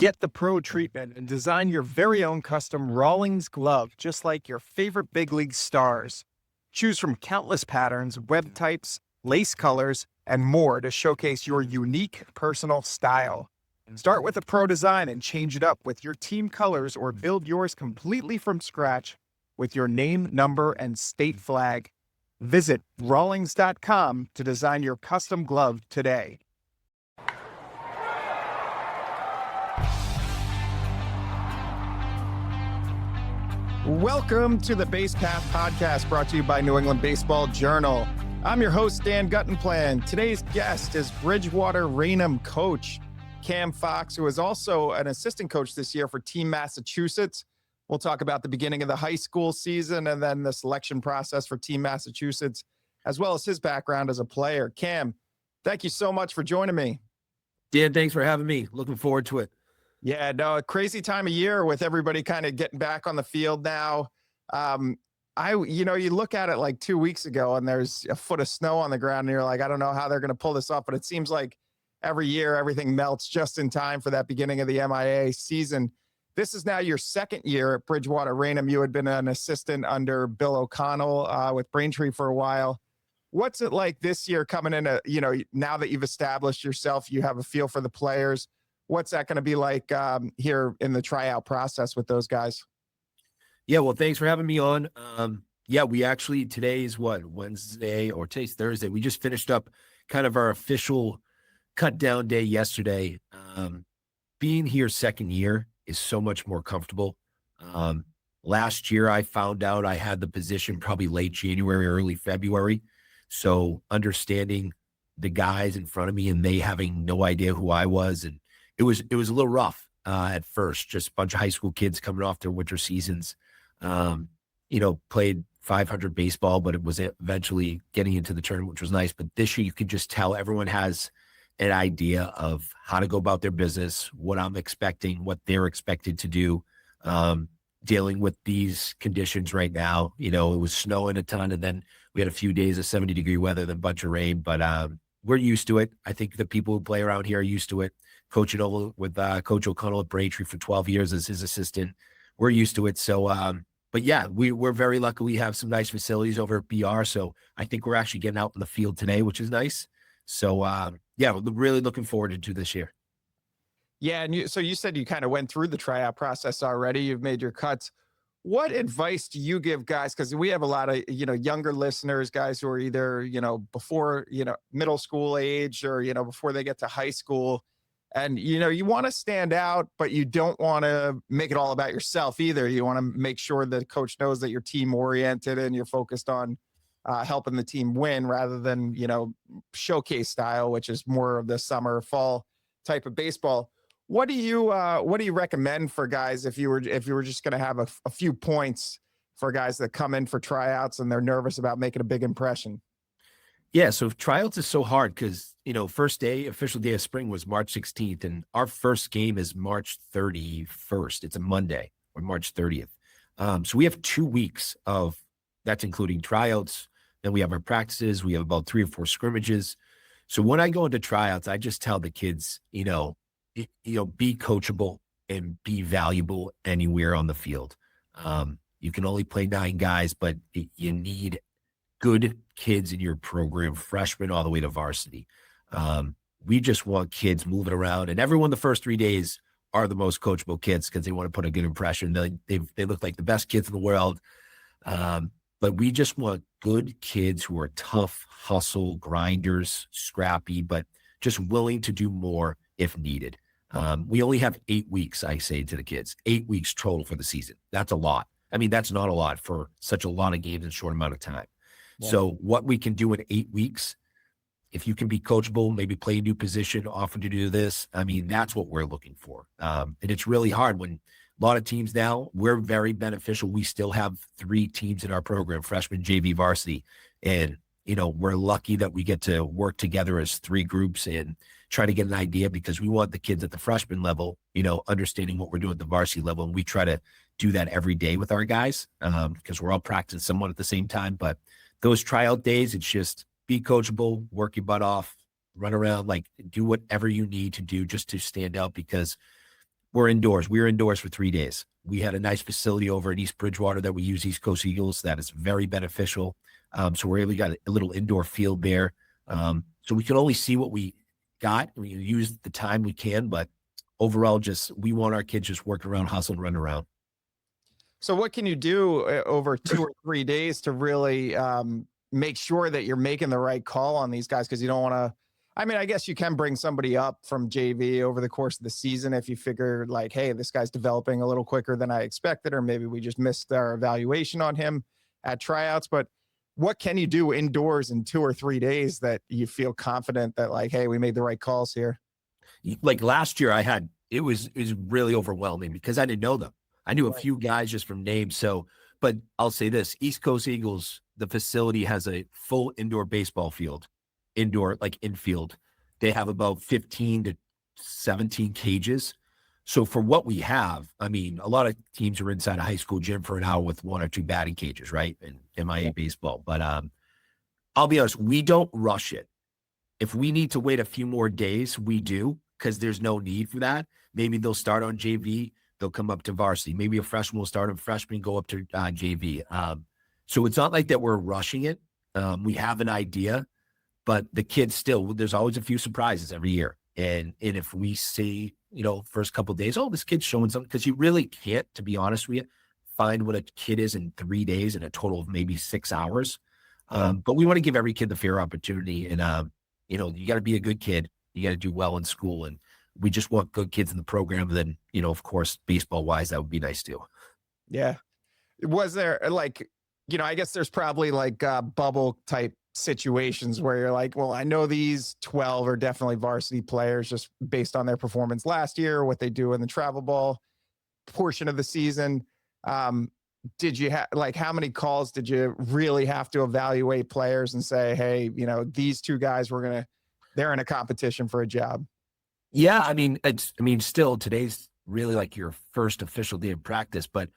Get the pro treatment and design your very own custom Rawlings glove, just like your favorite big league stars. Choose from countless patterns, web types, lace colors, and more to showcase your unique personal style. Start with a pro design and change it up with your team colors or build yours completely from scratch with your name, number, and state flag. Visit Rawlings.com to design your custom glove today. Welcome to the Base Path Podcast, brought to you by New England Baseball Journal. I'm your host, Dan Guttenplan. Today's guest is Bridgewater-Raynham coach Cam Fox, who is also an assistant coach this year for Team Massachusetts. We'll talk about the beginning of the high school season and then the selection process for Team Massachusetts, as well as his background as a player. Cam, thank you so much for joining me. Dan, thanks for having me. Looking forward to it. Yeah, no, a crazy time of year with everybody kind of getting back on the field now. You look at it like 2 weeks ago and there's a foot of snow on the ground and you're like, I don't know how they're going to pull this off, but it seems like every year everything melts just in time for that beginning of the MIAA season. This is now your second year at Bridgewater-Raynham. You had been an assistant under Bill O'Connell with Braintree for a while. What's it like this year coming in, now that you've established yourself, you have a feel for the players? What's that going to be like here in the tryout process with those guys? Yeah, well, thanks for having me on. We actually, today is Wednesday, or today's Thursday. We just finished up kind of our official cut down day yesterday. Being here second year is so much more comfortable. Last year, I found out I had the position probably late January, early February. So understanding the guys in front of me and they having no idea who I was, and it was a little rough at first, just a bunch of high school kids coming off their winter seasons, played 500 baseball, but it was eventually getting into the tournament, which was nice. But this year you could just tell everyone has an idea of how to go about their business, what I'm expecting, what they're expected to do, dealing with these conditions right now. It was snowing a ton, and then we had a few days of 70-degree weather, then a bunch of rain, but we're used to it. I think the people who play around here are used to it. Coaching over with Coach O'Connell at Braintree for 12 years as his assistant. We're used to it. So, but yeah, we're very lucky. We have some nice facilities over at BR. So I think we're actually getting out in the field today, which is nice. So, we're really looking forward to this year. Yeah, and so you said you kind of went through the tryout process already. You've made your cuts. What advice do you give guys? Because we have a lot of, younger listeners, guys who are either, before, middle school age or, before they get to high school. And, you want to stand out, but you don't want to make it all about yourself either. You want to make sure that the coach knows that you're team oriented and you're focused on helping the team win rather than, showcase style, which is more of the summer, fall type of baseball. What do you recommend for guys if you were just going to have a few points for guys that come in for tryouts and they're nervous about making a big impression? Yeah, so tryouts is so hard because, first day, official day of spring was March 16th, and our first game is March 31st. It's a Monday, or March 30th. So we have 2 weeks that's including tryouts. Then we have our practices. We have about 3 or 4 scrimmages. So when I go into tryouts, I just tell the kids, be coachable and be valuable anywhere on the field. You can only play 9 guys, but you need good kids in your program, freshmen all the way to varsity. We just want kids moving around, and everyone the first 3 days are the most coachable kids because they want to put a good impression. They look like the best kids in the world. But we just want good kids who are tough, hustle, grinders, scrappy, but just willing to do more if needed. We only have 8 weeks, I say to the kids, 8 weeks total for the season. That's a lot. I mean, that's not a lot for such a lot of games in a short amount of time. Yeah. So what we can do in 8 weeks, if you can be coachable, maybe play a new position, offer to do this, I mean, that's what we're looking for. And it's really hard when a lot of teams now, we're very beneficial. We still have 3 teams in our program, freshman, JV, varsity. And, we're lucky that we get to work together as 3 groups and try to get an idea, because we want the kids at the freshman level, understanding what we're doing at the varsity level. And we try to do that every day with our guys because we're all practicing somewhat at the same time. But those tryout days, it's just be coachable, work your butt off, run around, like do whatever you need to do just to stand out, because We're indoors. We were indoors for 3 days. We had a nice facility over at East Bridgewater that we use East Coast Eagles. That is very beneficial. So we're able to got a little indoor field there. So we can only see what we got. We use the time we can, but overall, just we want our kids just working around, hustle, and run around. So what can you do over 2 or 3 days to really make sure that you're making the right call on these guys? Because you don't want to. I mean, I guess you can bring somebody up from JV over the course of the season if you figure like, hey, this guy's developing a little quicker than I expected, or maybe we just missed our evaluation on him at tryouts. But what can you do indoors in 2 or 3 days that you feel confident that like, hey, we made the right calls here? Like last year, it was really overwhelming because I didn't know them. I knew a few guys just from name. So, but I'll say this: East Coast Eagles, the facility has a full indoor baseball field, indoor like infield. They have about 15 to 17 cages. So for what we have, I mean, a lot of teams are inside a high school gym for an hour with one or two batting cages, right? In MIAA baseball. But I'll be honest, we don't rush it. If we need to wait a few more days, we do, because there's no need for that. Maybe they'll start on JV, they'll come up to varsity. Maybe a freshman will start on freshman, go up to JV. So it's not like that we're rushing it. We have an idea, but the kids still, there's always a few surprises every year. And if we see, first couple of days, oh, this kid's showing something, because you really can't, to be honest with you, find what a kid is in 3 days in a total of maybe 6 hours. But we want to give every kid the fair opportunity. And, you got to be a good kid. You got to do well in school. And we just want good kids in the program. And then, of course, baseball wise, that would be nice too. Yeah. Was there like, I guess there's probably like bubble type situations where you're like, well, I know these 12 are definitely varsity players just based on their performance last year, what they do in the travel ball portion of the season. Did you have like how many calls did you really have to evaluate players and say, hey, these two guys they're in a competition for a job? Yeah. Still today's really like your first official day of practice, but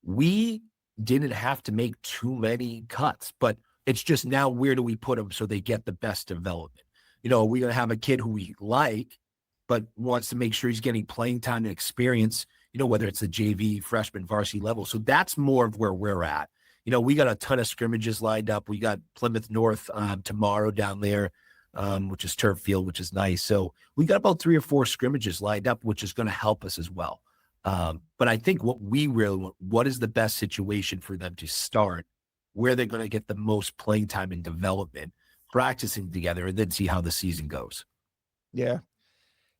we didn't have to make too many cuts, but it's just now where do we put them so they get the best development? We're going to have a kid who we like, but wants to make sure he's getting playing time and experience, whether it's the JV, freshman, varsity level. So that's more of where we're at. We got a ton of scrimmages lined up. We got Plymouth North tomorrow down there, which is turf field, which is nice. So we got about 3 or 4 scrimmages lined up, which is going to help us as well. But I think what we really want, what is the best situation for them to start, where they're going to get the most playing time and development, practicing together, and then see how the season goes. Yeah.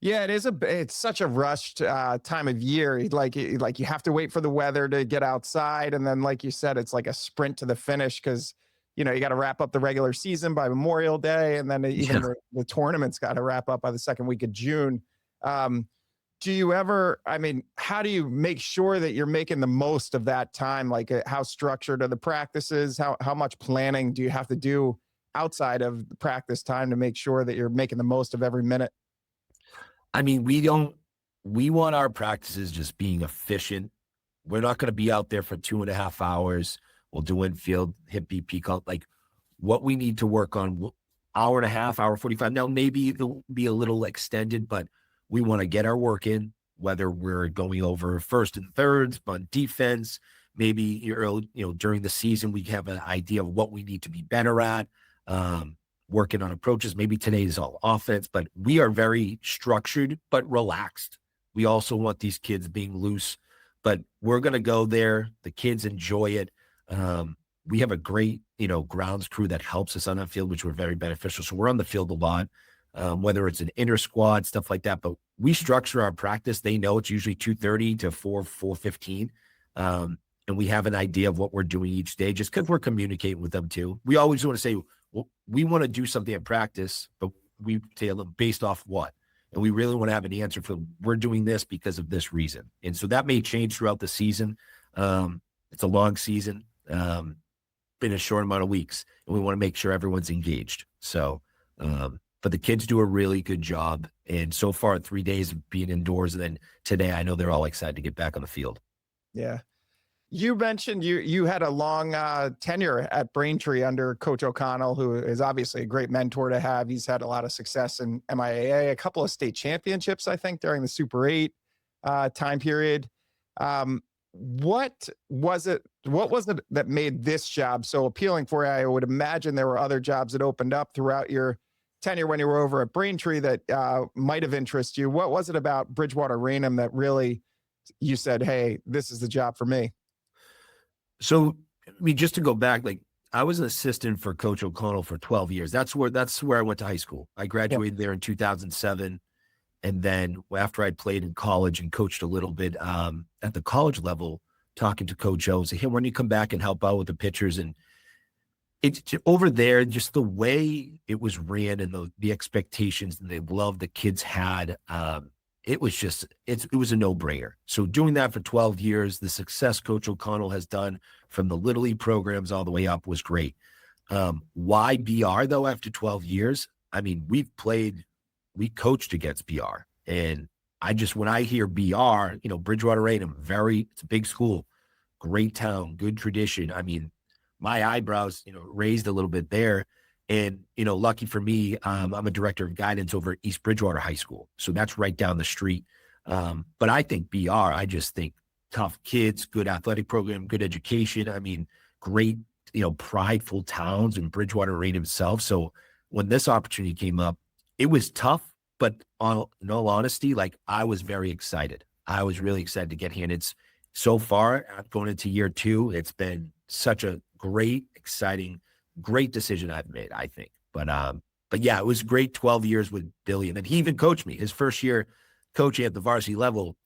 Yeah, it's such a rushed time of year. Like you have to wait for the weather to get outside. And then, like you said, it's like a sprint to the finish because, you got to wrap up the regular season by Memorial Day. And then even the tournament's got to wrap up by the second week of June. Do you ever, how do you make sure that you're making the most of that time? Like how structured are the practices? How much planning do you have to do outside of the practice time to make sure that you're making the most of every minute? We want our practices just being efficient. We're not going to be out there for 2.5 hours. We'll do infield, hit BP call. Like what we need to work on, hour and a half, hour 45. Now, maybe it'll be a little extended, but we want to get our work in, whether we're going over first and thirds, on defense, maybe early, during the season, we have an idea of what we need to be better at. Working on approaches. Maybe today is all offense, but we are very structured, but relaxed. We also want these kids being loose, but we're going to go there. The kids enjoy it. We have a great, grounds crew that helps us on that field, which we're very beneficial. So we're on the field a lot, whether it's an inter squad, stuff like that, but we structure our practice. They know it's usually 2:30 to 4:15. And we have an idea of what we're doing each day, just because we're communicating with them too. We always want to say, well, we want to do something at practice, but we say based off what? And we really want to have an answer for we're doing this because of this reason. And so that may change throughout the season. It's a long season, been a short amount of weeks, and we want to make sure everyone's engaged. So, but the kids do a really good job. And so far, 3 days of being indoors, and then today, I know they're all excited to get back on the field. Yeah. You mentioned you had a long tenure at Braintree under Coach O'Connell, who is obviously a great mentor to have. He's had a lot of success in MIAA, a couple of state championships, I think, during the Super 8. time period. What was it? What was it that made this job so appealing for you? I would imagine there were other jobs that opened up throughout your tenure when you were over at Braintree that might have interested you. What was it about Bridgewater-Raynham that really you said, "Hey, this is the job for me"? So, I mean, just to go back, like I was an assistant for Coach O'Connell for 12 years. That's where I went to high school. I Yep. graduated there in 2007. And then after I played in college and coached a little bit at the college level, talking to Coach O, say, hey, when you come back and help out with the pitchers, and it's over there, just the way it was ran and the expectations and the love the kids had. It was just, it was a no brainer. So doing that for 12 years, the success Coach O'Connell has done from the Little League programs all the way up was great. Why BR though, after 12 years? I mean, we coached against BR, and when I hear BR, Bridgewater-Raynham, it's a big school, great town, good tradition. I mean, my eyebrows, raised a little bit there. And, lucky for me, I'm a director of guidance over at East Bridgewater High School. So that's right down the street. But I think I just think tough kids, good athletic program, good education. I mean, great, prideful towns in Bridgewater-Raynham itself. So when this opportunity came up, it was tough, but in all honesty, like I was very excited. I was really excited to get here. And it's so far going into year 2, it's been such a great, exciting, great decision I've made, I think. But yeah, it was great 12 years with Billy. And then he even coached me. His first year coaching at the varsity level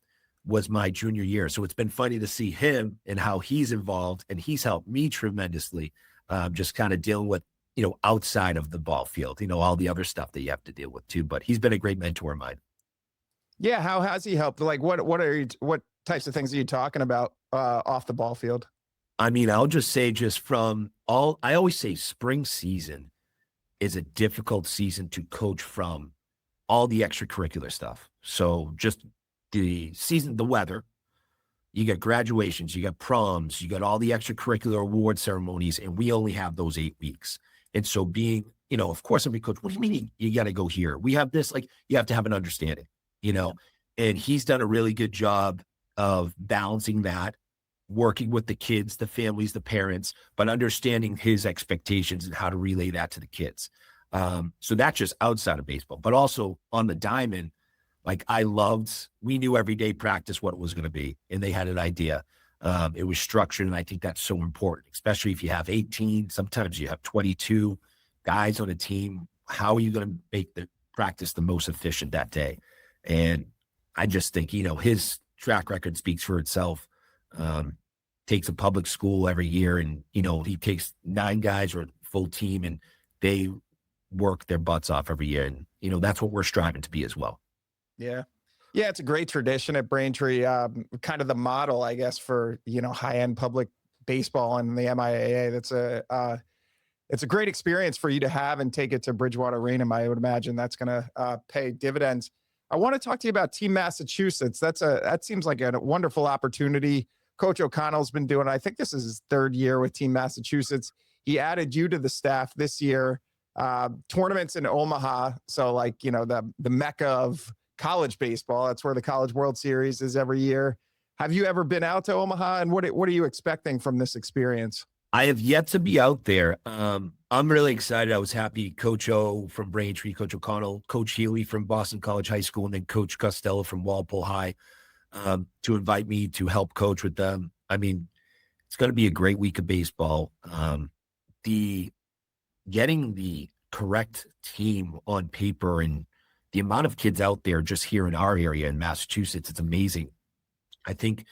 was my junior year. So it's been funny to see him and how he's involved, and he's helped me tremendously, just kind of dealing with, outside of the ball field, all the other stuff that you have to deal with too. But he's been a great mentor of mine. Yeah, how has he helped? Like, what types of things are you talking about off the ball field? I mean, I'll just say I always say spring season is a difficult season to coach from all the extracurricular stuff. So just the season, the weather, you got graduations, you got proms, you got all the extracurricular award ceremonies, and we only have those 8 weeks. And so of course, I'm a coach. What do you mean you got to go here? We have this, like, you have to have an understanding, and he's done a really good job of balancing that, working with the kids, the families, the parents, but understanding his expectations and how to relay that to the kids. So that's just outside of baseball, but also on the diamond, like we knew every day practice what it was going to be, and they had an idea. It was structured, and I think that's so important, especially if you have 18, sometimes you have 22 guys on a team. How are you going to make the practice the most efficient that day? And I just think, his track record speaks for itself. Takes a public school every year, and, he takes 9 guys or a full team, and they work their butts off every year. And, that's what we're striving to be as well. Yeah. Yeah, it's a great tradition at Braintree, kind of the model, I guess, for, high-end public baseball and the MIAA. It's a great experience for you to have and take it to Bridgewater-Raynham. I would imagine that's gonna pay dividends. I want to talk to you about Team Massachusetts. That seems like a wonderful opportunity. Coach O'Connell's been doing, I think this is his 3rd year with Team Massachusetts. He added you to the staff this year. Tournaments in Omaha, so like, the mecca of college baseball. That's where the College World Series is every year. Have you ever been out to Omaha, and what are you expecting from this experience? I have yet to be out there. I'm really excited. I was happy Coach O from Braintree, Coach O'Connell, Coach Healy from Boston College High School, and then Coach Costello from Walpole High, to invite me to help coach with them. I mean, it's going to be a great week of baseball. Getting the correct team on paper, and the amount of kids out there just here in our area in Massachusetts, it's amazing. I think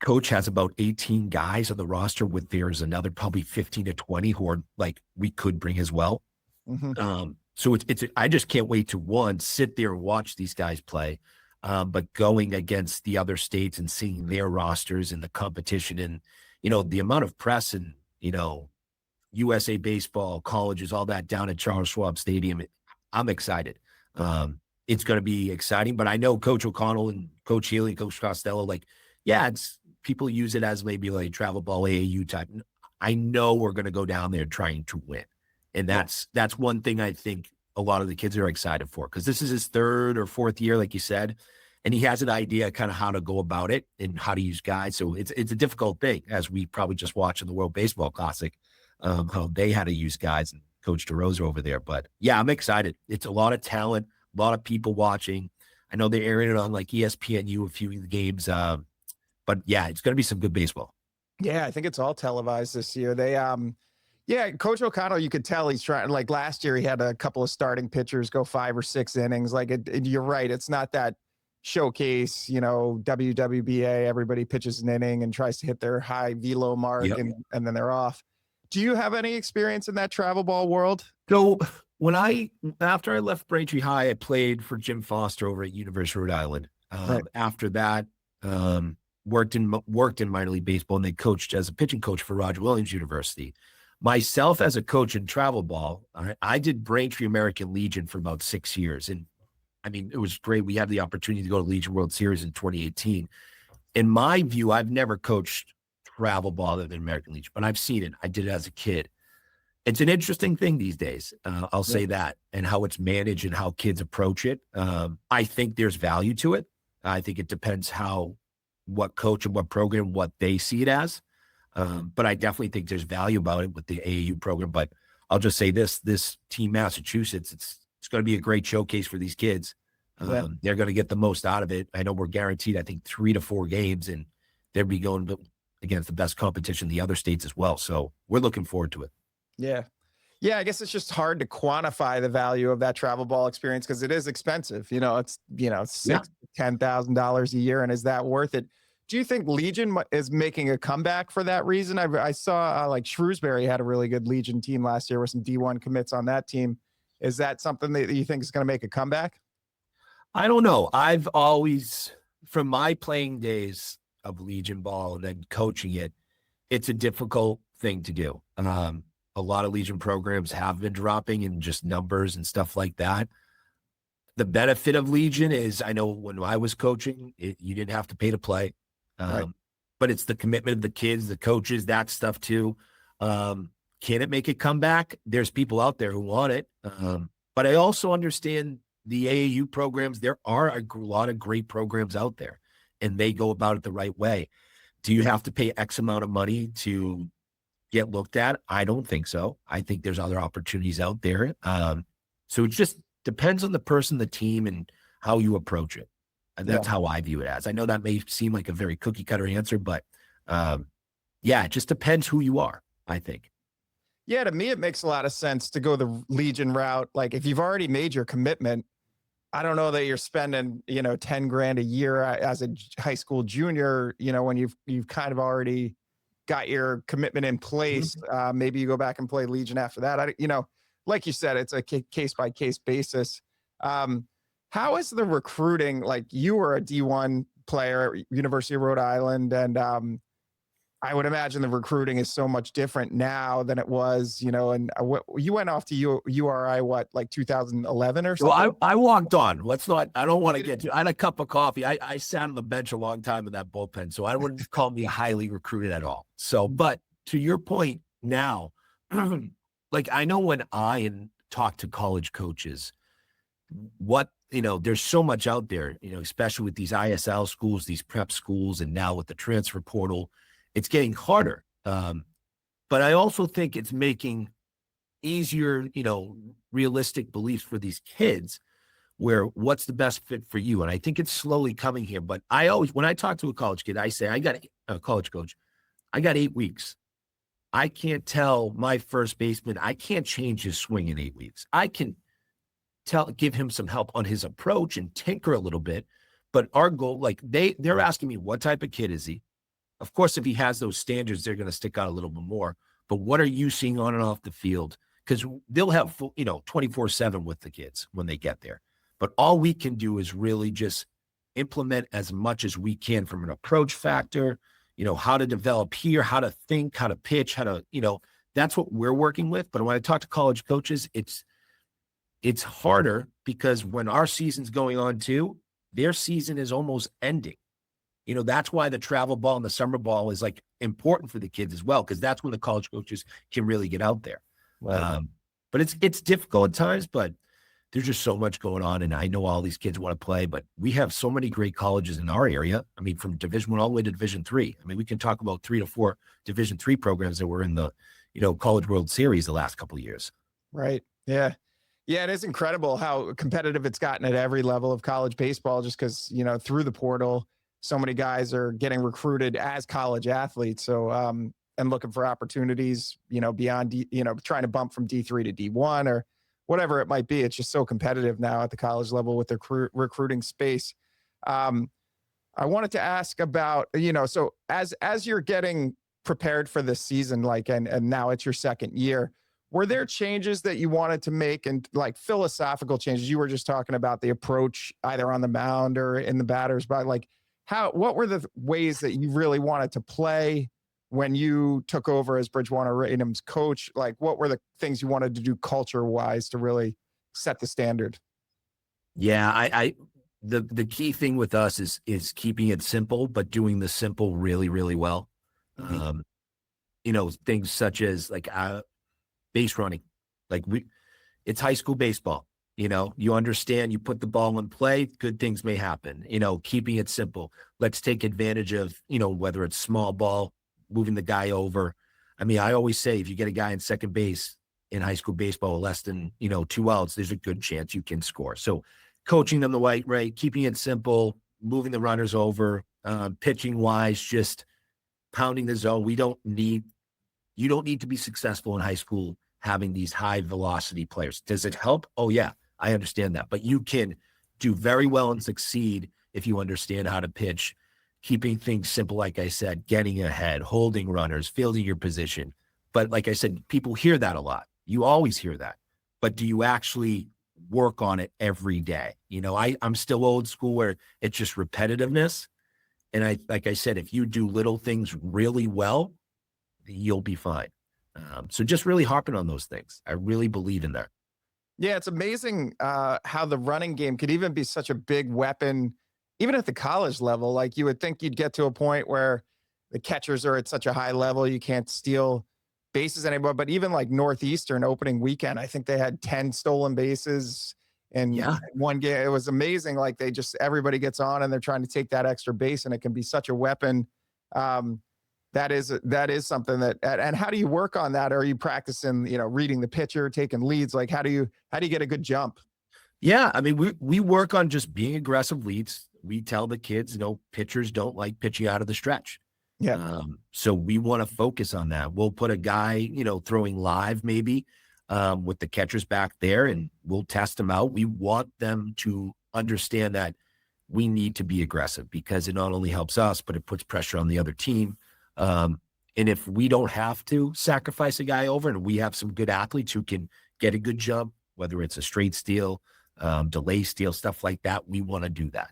Coach has about 18 guys on the roster, with there's another probably 15 to 20 who are like we could bring as well. Mm-hmm. So I just can't wait to sit there and watch these guys play. But going against the other states and seeing their rosters and the competition, and the amount of press and USA baseball, colleges, all that down at Charles Schwab Stadium, I'm excited. It's going to be exciting, but I know Coach O'Connell and Coach Healy and Coach Costello, people use it as maybe like travel ball AAU type. I know we're going to go down there trying to win. And that's one thing I think a lot of the kids are excited for, because this is his 3rd or 4th year, like you said, and he has an idea kind of how to go about it and how to use guys. So it's a difficult thing, as we probably just watched in the World Baseball Classic, how they had to use guys and Coach DeRosa over there. But yeah, I'm excited. It's a lot of talent, a lot of people watching. I know they're airing it on like ESPNU, a few of the games. But yeah, it's going to be some good baseball. Yeah, I think it's all televised this year. Yeah, Coach O'Connell, you could tell he's trying. Like last year, he had a couple of starting pitchers go 5 or 6 innings. Like you're right, it's not that showcase, WWBA. Everybody pitches an inning and tries to hit their high velo mark, Yep. and then they're off. Do you have any experience in that travel ball world? So after I left Braintree High, I played for Jim Foster over at University of Rhode Island. Right. After that, worked in minor league baseball, and then coached as a pitching coach for Roger Williams University. Myself as a coach in travel ball, I did Braintree American Legion for about 6 years. And I mean, it was great. We had the opportunity to go to Legion World Series in 2018. In my view, I've never coached travel ball other than American Legion, but I've seen it. I did it as a kid. It's an interesting thing these days. I'll say that, and how it's managed and how kids approach it. I think there's value to it. I think it depends what coach and what program, what they see it as. But I definitely think there's value about it with the AAU program. But I'll just say this Team Massachusetts, it's going to be a great showcase for these kids. They're going to get the most out of it. I know we're guaranteed, I think, 3 to 4 games, and they'll be going against the best competition in the other states as well. So we're looking forward to it. Yeah. Yeah, I guess it's just hard to quantify the value of that travel ball experience because it is expensive. It's $6,000-$10,000 a year, and is that worth it? Do you think Legion is making a comeback for that reason? I saw like Shrewsbury had a really good Legion team last year with some D1 commits on that team. Is that something that you think is going to make a comeback? I don't know. I've always, from my playing days of Legion ball and then coaching it, it's a difficult thing to do. A lot of Legion programs have been dropping in just numbers and stuff like that. The benefit of Legion is, I know when I was coaching, you didn't have to pay to play. Right. But it's the commitment of the kids, the coaches, that stuff too. Can it make a comeback? There's people out there who want it. But I also understand the AAU programs. There are a lot of great programs out there, and they go about it the right way. Do you have to pay X amount of money to get looked at? I don't think so. I think there's other opportunities out there. So it just depends on the person, the team, and how you approach it. And that's how I view it as. I know that may seem like a very cookie cutter answer, but it just depends who you are, I think. Yeah, to me, it makes a lot of sense to go the Legion route. Like if you've already made your commitment, I don't know that you're spending, $10,000 a year as a high school junior, when you've kind of already got your commitment in place. Maybe you go back and play Legion after that. Like you said, it's a case by case basis. How is the recruiting? Like you were a D1 player at University of Rhode Island, and I would imagine the recruiting is so much different now than it was, and you went off to URI, like 2011 or something? Well, I walked on. I don't want to get to, I had a cup of coffee. I sat on the bench a long time in that bullpen, so I wouldn't call me highly recruited at all. So, but to your point now, like I know when I talk to college coaches, there's so much out there, especially with these ISL schools, these prep schools, and now with the transfer portal, it's getting harder. But I also think it's making easier, realistic beliefs for these kids where what's the best fit for you. And I think it's slowly coming here. But when I talk to a college kid, I say, I got a college coach, I got 8 weeks. I can't tell my first baseman, I can't change his swing in 8 weeks. I can give him some help on his approach and tinker a little bit. But our goal, like they're asking me, what type of kid is he? Of course, if he has those standards, they're going to stick out a little bit more. But what are you seeing on and off the field? Because they'll have 24/7 with the kids when they get there. But all we can do is really just implement as much as we can from an approach factor, how to develop here, how to think, how to pitch, that's what we're working with. But when I talk to college coaches, it's harder because when our season's going on too, their season is almost ending. That's why the travel ball and the summer ball is like important for the kids as well, because that's when the college coaches can really get out there. Right. But it's difficult at times, but there's just so much going on. And I know all these kids want to play, but we have so many great colleges in our area. I mean, from Division I all the way to Division III. I mean, we can talk about 3 to 4 Division III programs that were in the, College World Series the last couple of years. Right. Yeah. Yeah, it is incredible how competitive it's gotten at every level of college baseball, just because, through the portal, so many guys are getting recruited as college athletes. So, and looking for opportunities, beyond, trying to bump from D3 to D1 or whatever it might be. It's just so competitive now at the college level with the recruiting space. Um, I wanted to ask about, so as you're getting prepared for this season, like, and now it's your second year, were there changes that you wanted to make, and like philosophical changes? You were just talking about the approach either on the mound or in the batters, but like what were the ways that you really wanted to play when you took over as Bridgewater-Raynham's coach? Like, what were the things you wanted to do culture wise to really set the standard? Yeah, the key thing with us is keeping it simple, but doing the simple really, really well. Mhm. Things such as like base running. Like it's high school baseball. You understand, you put the ball in play, good things may happen. Keeping it simple. Let's take advantage of, whether it's small ball, moving the guy over. I mean, I always say if you get a guy in second base in high school baseball with less than, 2 outs, there's a good chance you can score. So coaching them the right way, keeping it simple, moving the runners over, pitching wise, just pounding the zone. You don't need to be successful in high school having these high velocity players. Does it help? Oh yeah, I understand that. But you can do very well and succeed if you understand how to pitch, keeping things simple. Like I said, getting ahead, holding runners, fielding your position. But like I said, people hear that a lot. You always hear that. But do you actually work on it every day? I'm still old school where it's just repetitiveness. And like I said, if you do little things really well, you'll be fine. So just really harping on those things. I really believe in that. Yeah, it's amazing how the running game could even be such a big weapon, even at the college level. Like, you would think you'd get to a point where the catchers are at such a high level, you can't steal bases anymore. But even like Northeastern opening weekend, I think they had 10 stolen bases in Yeah. one game. It was amazing. Like, everybody gets on and they're trying to take that extra base, and it can be such a weapon. Um, that is something and how do you work on that? Are you practicing, reading the pitcher, taking leads? Like, how do you get a good jump? Yeah. I mean, we work on just being aggressive leads. We tell the kids, pitchers don't like pitching out of the stretch. Yeah. So we want to focus on that. We'll put a guy, throwing live maybe with the catchers back there, and we'll test them out. We want them to understand that we need to be aggressive because it not only helps us, but it puts pressure on the other team. And if we don't have to sacrifice a guy over, and we have some good athletes who can get a good jump, whether it's a straight steal, delay steal, stuff like that, we want to do that.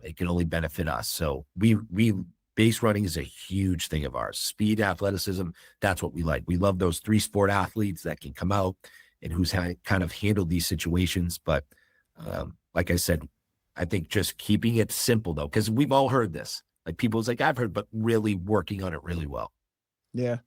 It can only benefit us. So we base running is a huge thing of ours. Speed, athleticism, that's what we like. We love those 3 sport athletes that can come out and who's kind of handled these situations. But like I said, I think just keeping it simple though, because we've all heard this. Like people's like, I've heard, but really working on it really well. Yeah.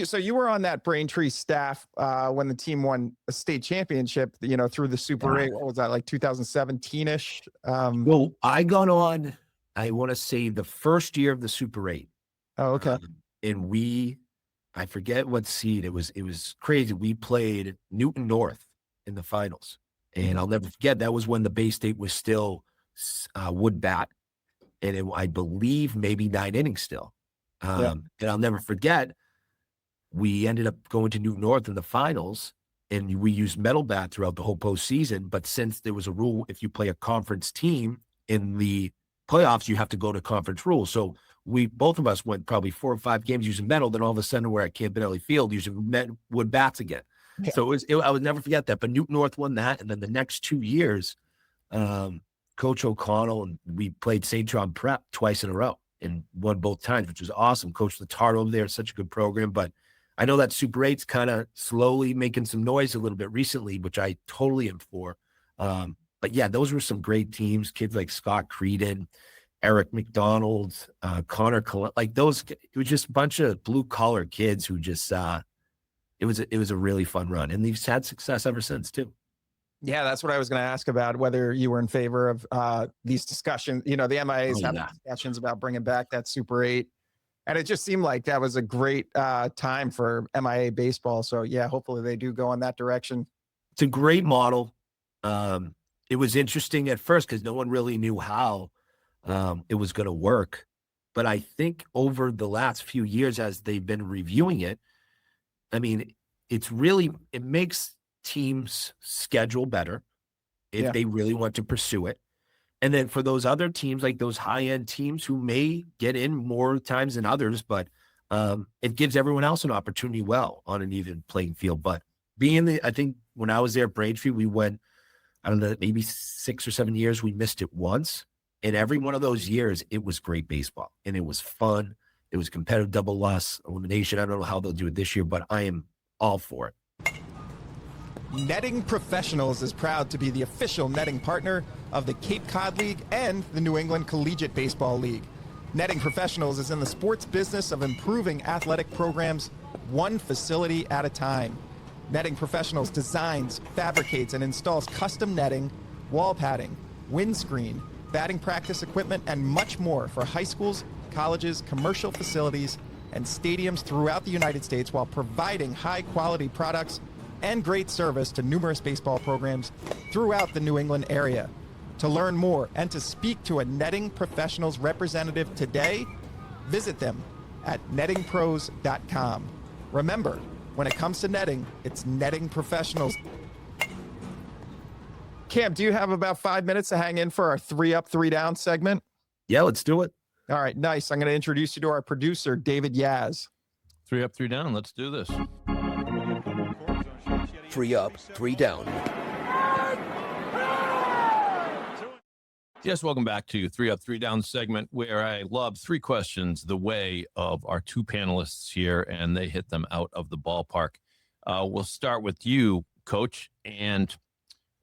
So you were on that Braintree staff when the team won a state championship, through the Super Yeah. 8. What was that, like 2017-ish? Well, I got on, I want to say the first year of the Super 8. Oh, okay. And I forget what seed. It was crazy. We played Newton North in the finals. And I'll never forget, that was when the Bay State was still wood bat. And I believe maybe 9 innings still. Yeah. And I'll never forget, we ended up going to Newton North in the finals, and we used metal bat throughout the whole postseason. But since there was a rule, if you play a conference team in the playoffs, you have to go to conference rules. So both of us went probably 4 or 5 games using metal. Then all of a sudden we're at Campanelli Field using wood bats again. Yeah. So I would never forget that. But Newton North won that. And then the next 2 years, Coach O'Connell, and we played St. John Prep twice in a row and won both times, which was awesome. Coach Latard over there, such a good program. But I know that Super 8's kind of slowly making some noise a little bit recently, which I totally am for. But yeah, those were some great teams. Kids like Scott Creedon, Eric McDonald, Connor, like those. It was just a bunch of blue collar kids who just. It was a really fun run, and they've had success ever since too. Yeah, that's what I was going to ask about, whether you were in favor of these discussions. The MIA Oh is having yeah. discussions about bringing back that Super 8. And it just seemed like that was a great time for MIA baseball. So, yeah, hopefully they do go in that direction. It's a great model. It was interesting at first because no one really knew how it was going to work. But I think over the last few years, as they've been reviewing it, I mean, it makes teams schedule better if Yeah. they really want to pursue it. And then for those other teams, like those high-end teams who may get in more times than others, but it gives everyone else an opportunity on an even playing field. But I think when I was there at Braintree, we went, I don't know, maybe 6 or 7 years, we missed it once. And every one of those years, it was great baseball and it was fun. It was competitive double loss elimination. I don't know how they'll do it this year, but I am all for it. Netting Professionals is proud to be the official netting partner of the Cape Cod League and the New England Collegiate Baseball League. Netting Professionals is in the sports business of improving athletic programs one facility at a time. Netting Professionals designs, fabricates, and installs custom netting, wall padding, windscreen, batting practice equipment, and much more for high schools, colleges, commercial facilities, and stadiums throughout the United States, while providing high-quality products and great service to numerous baseball programs throughout the New England area. To learn more and to speak to a Netting Professionals representative today, visit them at nettingpros.com. Remember, when it comes to netting, it's Netting Professionals. Cam, do you have about 5 minutes to hang in for our 3 up, 3 down segment? Yeah, let's do it. All right, nice. I'm going to introduce you to our producer, David Yaz. 3 up, 3 down. Let's do this. 3 up, 3 down. Yes, welcome back to 3 up, 3 down segment, where I love 3 questions the way of our 2 panelists here, and they hit them out of the ballpark. We'll start with you, Coach, and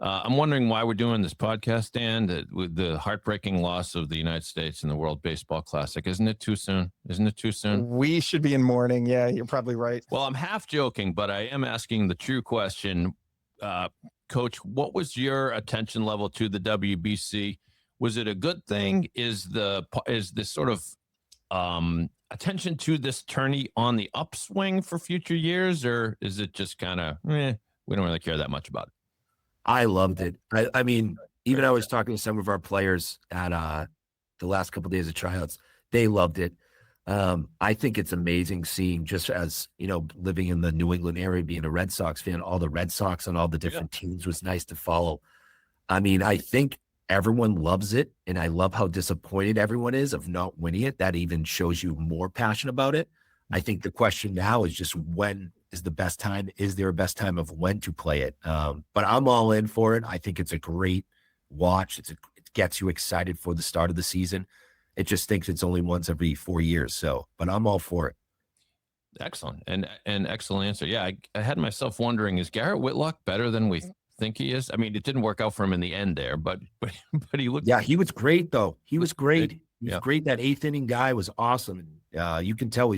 I'm wondering why we're doing this podcast, Dan, with the heartbreaking loss of the United States in the World Baseball Classic. Isn't it too soon? Isn't it too soon? We should be in mourning. Yeah, you're probably right. Well, I'm half joking, but I am asking the true question. Coach, what was your attention level to the WBC? Was it a good thing? Is this sort of attention to this tourney on the upswing for future years, or is it just kind of, we don't really care that much about it? I loved it. I mean, even I was talking to some of our players at the last couple of days of tryouts. They loved it. I think it's amazing seeing, just as, living in the New England area, being a Red Sox fan, all the Red Sox on all the different teams was nice to follow. I mean, I think everyone loves it, and I love how disappointed everyone is of not winning it. That even shows you more passion about it. I think the question now is just, when is the best time? Is there a best time of when to play it? But I'm all in for it. I think it's a great watch. It gets you excited for the start of the season. It just thinks it's only once every 4 years. But I'm all for it. Excellent. And excellent answer. Yeah. I had myself wondering, is Garrett Whitlock better than we think he is? I mean, it didn't work out for him in the end there, but he looked. Yeah, he was great though. He was great. He was Yeah. great. That 8th inning guy was awesome. You can tell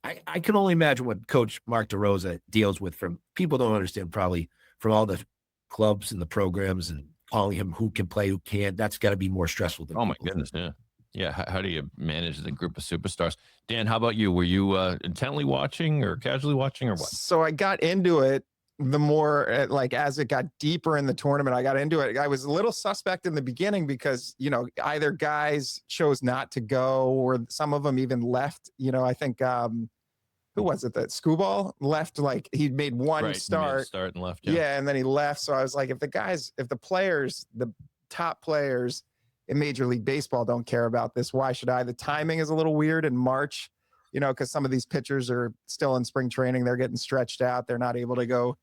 I can only imagine what Coach Mark DeRosa deals with, from people don't understand, probably from all the clubs and the programs and calling him who can play, who can't. That's got to be more stressful than Oh my people goodness. think. Yeah. Yeah. How do you manage the group of superstars? Dan, how about you? Were you intently watching or casually watching, or what? So I got into it the more, as it got deeper in the tournament, I got into it. I was a little suspect in the beginning because, either guys chose not to go, or some of them even left. I think, who was it that Skubal left? Like, he'd made one Right, he made a start. start and left. Yeah. And then he left. So I was like, if the players, the top players in Major League Baseball don't care about this, why should I? The timing is a little weird in March, because some of these pitchers are still in spring training. They're getting stretched out. They're not able to go,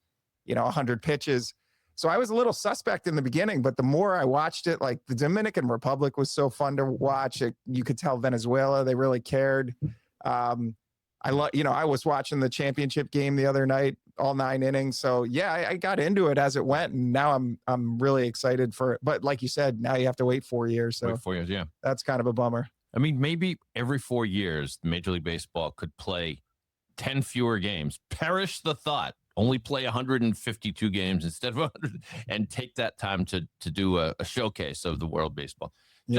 100 pitches. So I was a little suspect in the beginning, but the more I watched it, like the Dominican Republic was so fun to watch. You could tell Venezuela, they really cared. I was watching the championship game the other night, all 9 innings. So yeah, I got into it as it went, and now I'm really excited for it. But like you said, now you have to wait 4 years. So Wait 4 years. Yeah. that's kind of a bummer. I mean, maybe every 4 years, Major League Baseball could play 10 fewer games. Perish the thought. only play 152 games instead of 100 and take that time to do a showcase of the world baseball. Yep.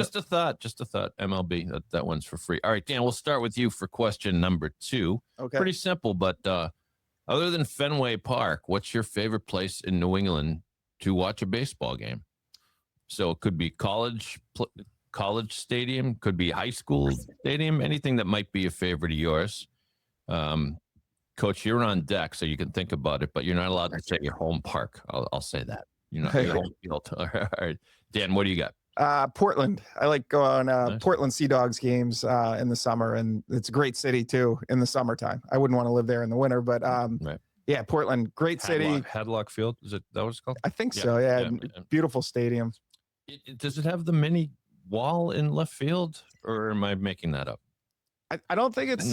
Just a thought, MLB, that one's for free. All right, Dan, we'll start with you for question number 2. Okay. Pretty simple, but other than Fenway Park, what's your favorite place in New England to watch a baseball game? So it could be college stadium, could be high school stadium, anything that might be a favorite of yours. Coach, you're on deck, so you can think about it, but you're not allowed to say your home park. I'll say that. You're not your home field. All right, Dan, what do you got? Portland. I like going Nice. Portland Sea Dogs games in the summer, and it's a great city too in the summertime. I wouldn't want to live there in the winter, but Right. yeah, Portland, great city. Hadlock Field, is it that what it's called? I think so. Yeah, beautiful stadium. Does it have the mini wall in left field, or am I making that up? I don't think it's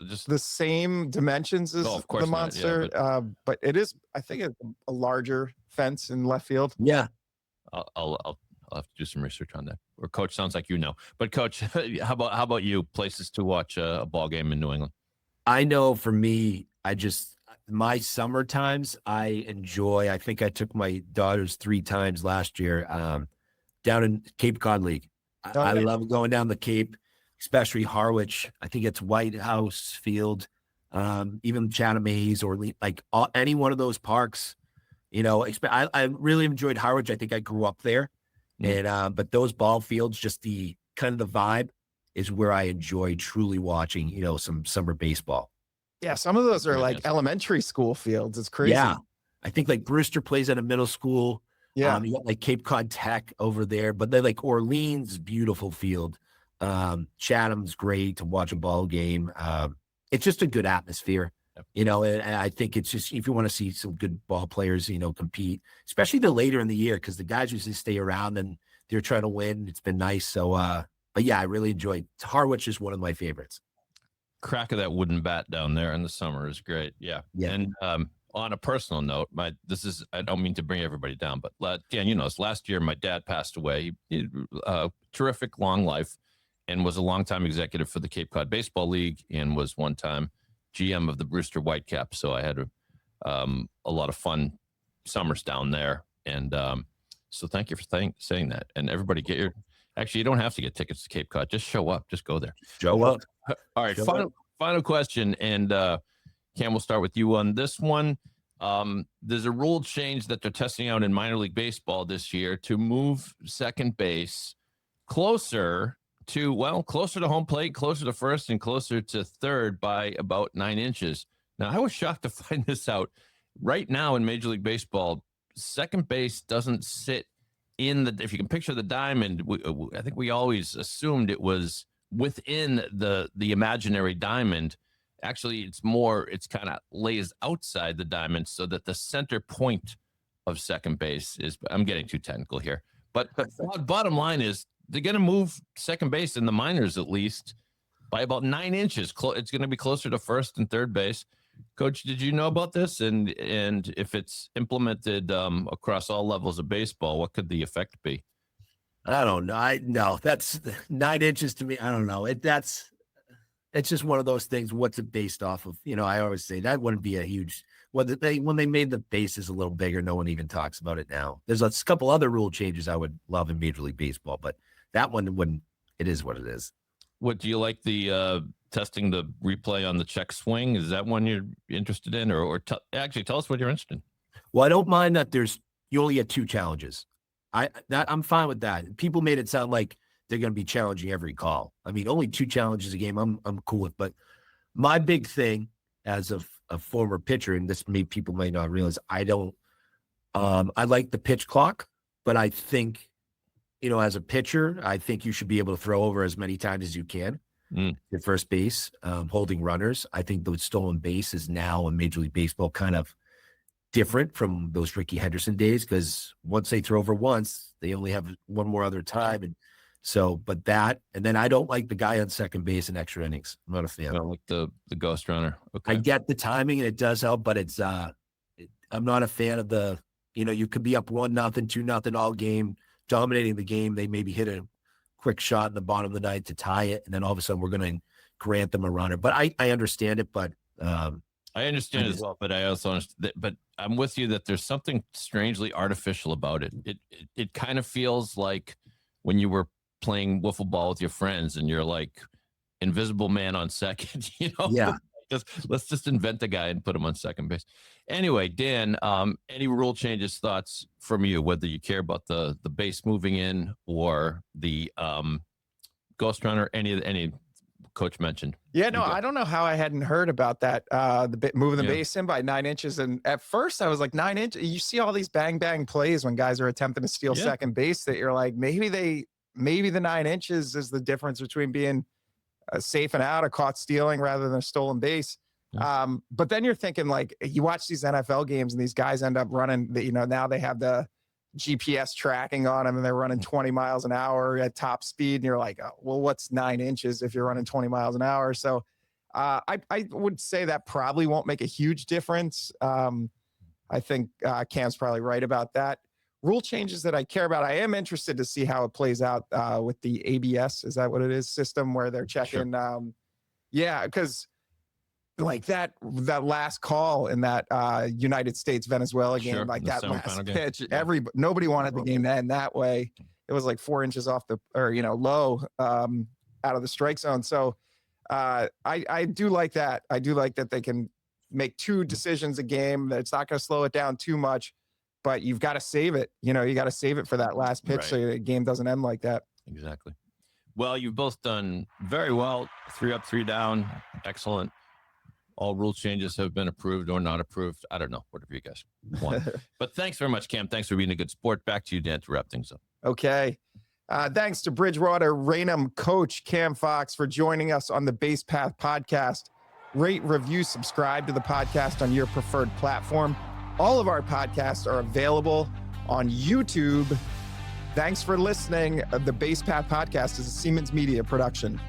just the same dimensions as of course the not, monster, yeah, but it is. I think it's a larger fence in left field. Yeah. I'll have to do some research on that. Or Coach, sounds like you know. But Coach, how about you? Places to watch a ball game in New England? I know for me, my summer times I enjoy. I think I took my daughters 3 times last year down in Cape Cod League. I love going down the Cape, especially Harwich. I think it's White House Field, even Chatham Maze, or like any one of those parks. You know, I really enjoyed Harwich. I think I grew up there. And but those ball fields, just the kind of the vibe is where I enjoy truly watching, you know, some summer baseball. Yeah, some of those are like elementary school fields. It's crazy. Yeah. I think like Brewster plays at a middle school. Yeah. You got like Cape Cod Tech over there, but they're like Orleans, beautiful field. Chatham's great to watch a ball game. It's just a good atmosphere, you know, and I think it's just, if you want to see some good ball players, you know, compete, especially the later in the year, because the guys usually stay around and they're trying to win. It's been nice. So, but yeah, I really enjoyed Harwich is one of my favorites. Crack of that wooden bat down there in the summer is great. Yeah. And on a personal note, I don't mean to bring everybody down, but Dan, you know, last year my dad passed away. He terrific long life, and was a longtime executive for the Cape Cod Baseball League, and was one time GM of the Brewster Whitecaps. So I had a lot of fun summers down there. And so thank you for saying that. And everybody actually, you don't have to get tickets to Cape Cod. Just show up. Just go there. Show up. All right. Final question. And Cam, we'll start with you on this one. There's a rule change that they're testing out in minor league baseball this year to move second base closer to home plate, closer to first, and closer to third by about 9 inches. Now, I was shocked to find this out. Right now in Major League Baseball, second base doesn't sit if you can picture the diamond, I think we always assumed it was within the imaginary diamond. Actually, it's kind of lays outside the diamond, so that the center point of second base is, I'm getting too technical here, but bottom line is they're going to move second base in the minors, at least by about 9 inches. It's going to be closer to first and third base. Coach, did you know about this? And if it's implemented across all levels of baseball, what could the effect be? I don't know. No, that's 9 inches to me. I don't know. It's just one of those things. What's it based off of? You know, I always say that wouldn't be a huge. When they made the bases a little bigger, no one even talks about it now. There's a couple other rule changes I would love in Major League Baseball, but that one wouldn't. It is what it is. What do you like the testing the replay on the check swing? Is that one you're interested in, actually tell us what you're interested in? Well, I don't mind that you only get 2 challenges. I'm fine with that. People made it sound like they're going to be challenging every call. I mean, only 2 challenges a game. I'm cool with, but my big thing as a former pitcher, and people may not realize, I like the pitch clock, but I think, you know, as a pitcher, I think you should be able to throw over as many times as you can at first base, holding runners. I think the stolen base is now in Major League Baseball kind of different from those Ricky Henderson days, because once they throw over once, they only have one more other time. And so, but that, and then I don't like the guy on second base in extra innings. I'm not a fan. I don't like the ghost runner. Okay. I get the timing and it does help, but I'm not a fan of you could be up 1-0, 2-0 all game, dominating the game. They maybe hit a quick shot in the bottom of the ninth to tie it, and then all of a sudden we're going to grant them a runner. But I understand it, but I understand as well, but I also understand but I'm with you that there's something strangely artificial about it. It kind of feels like when you were playing wiffle ball with your friends and you're like invisible man on second, Yeah. Let's just invent the guy and put him on second base. Anyway, Dan, any rule changes, thoughts from you, whether you care about the base moving in or the ghost runner, any coach mentioned? Yeah, no, I don't know how I hadn't heard about that. Moving the base in by 9 inches. And at first I was like 9 inches. You see all these bang plays when guys are attempting to steal second base that you're like, maybe the 9 inches is the difference between being safe and out, a caught stealing rather than a stolen base. But then you're thinking, like, you watch these NFL games and these guys end up running, now they have the GPS tracking on them and they're running 20 miles an hour at top speed. And you're like, oh, well, what's 9 inches if you're running 20 miles an hour? So I would say that probably won't make a huge difference. I think Cam's probably right about that. Rule changes that I care about, I am interested to see how it plays out with the ABS. Is that what it is? System where they're checking. Sure. Because like that last call in that United States Venezuela game, like that last pitch, nobody wanted the game to end that way. It was like 4 inches off low out of the strike zone. So I do like that. I do like that they can make 2 decisions a game. That it's not going to slow it down too much, but you've got to save it. You got to save it for that last pitch so the game doesn't end like that. Exactly. Well, you've both done very well. 3 up, 3 down. Excellent. All rule changes have been approved or not approved. I don't know, whatever you guys want. But thanks very much, Cam. Thanks for being a good sport. Back to you, Dan, to wrap things up. Okay. Thanks to Bridgewater-Raynham coach Cam Fox for joining us on the Base Path podcast. Rate, review, subscribe to the podcast on your preferred platform. All of our podcasts are available on YouTube. Thanks for listening. The Base Path podcast is a Siemens Media production.